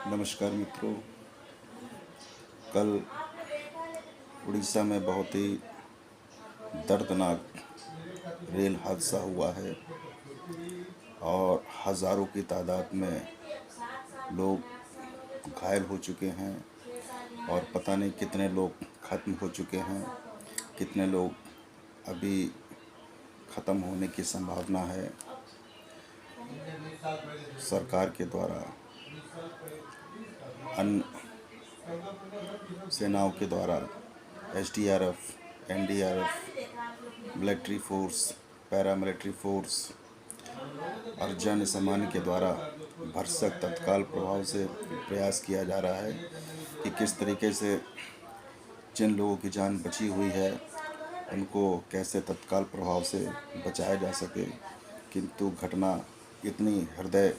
नमस्कार मित्रों। कल उड़ीसा में बहुत ही दर्दनाक रेल हादसा हुआ है और हज़ारों की तादाद में लोग घायल हो चुके हैं और पता नहीं कितने लोग ख़त्म हो चुके हैं, कितने लोग अभी ख़त्म होने की संभावना है। सरकार के द्वारा, अन्य सेनाओं के द्वारा SDRF, NDRF, military force, paramilitary force और जन सामान्य के द्वारा भरसक तत्काल प्रभाव से प्रयास किया जा रहा है कि किस तरीके से जिन लोगों की जान बची हुई है उनको कैसे तत्काल प्रभाव से बचाया जा सके। किंतु घटना इतनी हृदय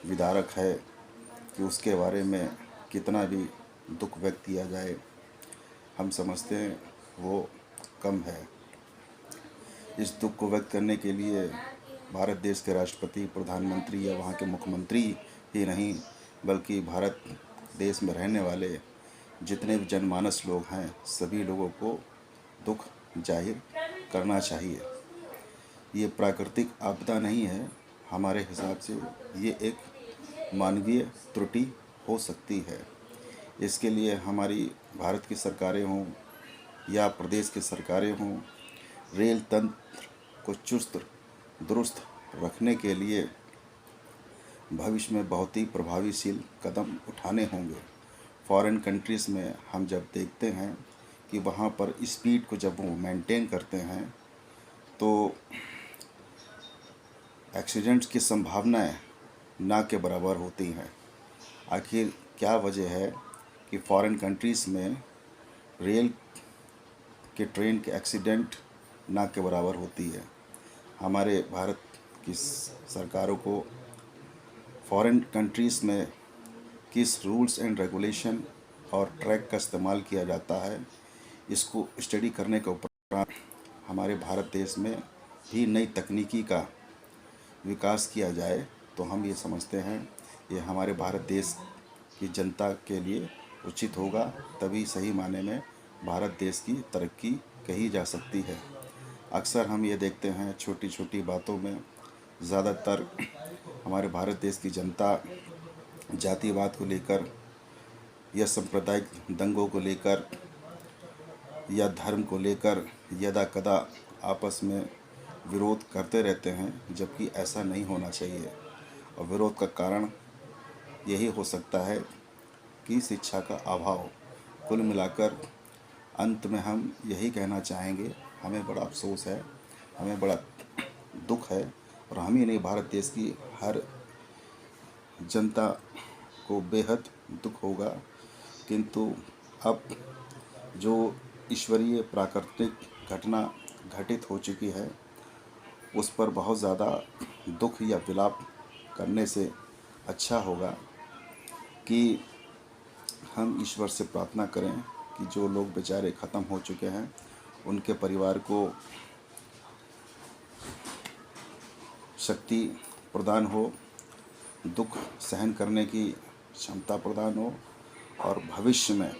विदारक है कि उसके बारे में कितना भी दुख व्यक्त किया जाए, हम समझते हैं वो कम है। इस दुख को व्यक्त करने के लिए भारत देश के राष्ट्रपति, प्रधानमंत्री या वहाँ के मुख्यमंत्री ही नहीं, बल्कि भारत देश में रहने वाले जितने भी जनमानस लोग हैं, सभी लोगों को दुख जाहिर करना चाहिए। ये प्राकृतिक आपदा नहीं है, हमारे हिसाब से ये एक मानवीय त्रुटि हो सकती है। इसके लिए हमारी भारत की सरकारें हों या प्रदेश की सरकारें हों, रेल तंत्र को चुस्त दुरुस्त रखने के लिए भविष्य में बहुत ही प्रभावीशील कदम उठाने होंगे। फॉरेन कंट्रीज़ में हम जब देखते हैं कि वहाँ पर स्पीड को जब वो मेंटेन करते हैं तो एक्सीडेंट्स की संभावनाएं ना के बराबर होती हैं। आखिर क्या वजह है कि फॉरेन कंट्रीज़ में रेल के ट्रेन के एक्सीडेंट ना के बराबर होती है? हमारे भारत की सरकारों को फॉरेन कंट्रीज़ में किस रूल्स एंड रेगुलेशन और ट्रैक का इस्तेमाल किया जाता है, इसको स्टडी करने के उपरांत हमारे भारत देश में भी नई तकनीकी का विकास किया जाए तो हम ये समझते हैं ये हमारे भारत देश की जनता के लिए उचित होगा। तभी सही माने में भारत देश की तरक्की कही जा सकती है। अक्सर हम ये देखते हैं छोटी छोटी बातों में ज़्यादातर हमारे भारत देश की जनता जातिवाद को लेकर या सांप्रदायिक दंगों को लेकर या धर्म को लेकर यदा कदा आपस में विरोध करते रहते हैं, जबकि ऐसा नहीं होना चाहिए। और विरोध का कारण यही हो सकता है कि शिक्षा का अभाव। कुल मिलाकर अंत में हम यही कहना चाहेंगे, हमें बड़ा अफसोस है, हमें बड़ा दुख है और हम ही नहीं, भारत देश की हर जनता को बेहद दुख होगा। किंतु अब जो ईश्वरीय प्राकृतिक घटना घटित हो चुकी है उस पर बहुत ज़्यादा दुख या विलाप करने से अच्छा होगा कि हम ईश्वर से प्रार्थना करें कि जो लोग बेचारे ख़त्म हो चुके हैं उनके परिवार को शक्ति प्रदान हो, दुख सहन करने की क्षमता प्रदान हो और भविष्य में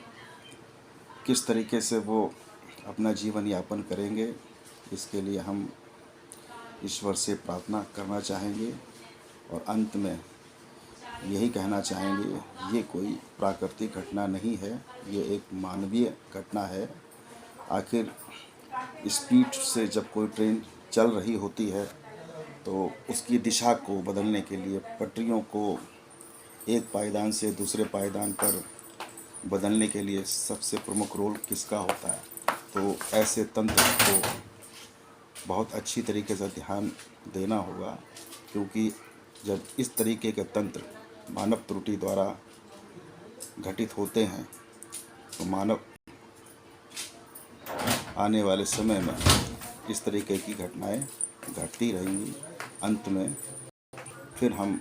किस तरीके से वो अपना जीवन यापन करेंगे, इसके लिए हम ईश्वर से प्रार्थना करना चाहेंगे। और अंत में यही कहना चाहेंगे, ये कोई प्राकृतिक घटना नहीं है, ये एक मानवीय घटना है। आखिर स्पीड से जब कोई ट्रेन चल रही होती है तो उसकी दिशा को बदलने के लिए पटरियों को एक पायदान से दूसरे पायदान पर बदलने के लिए सबसे प्रमुख रोल किसका होता है? तो ऐसे तंत्र को बहुत अच्छी तरीके से ध्यान देना होगा, क्योंकि जब इस तरीके के तंत्र मानव त्रुटि द्वारा घटित होते हैं तो मानव आने वाले समय में इस तरीके की घटनाएं घटती रहेंगी। अंत में फिर हम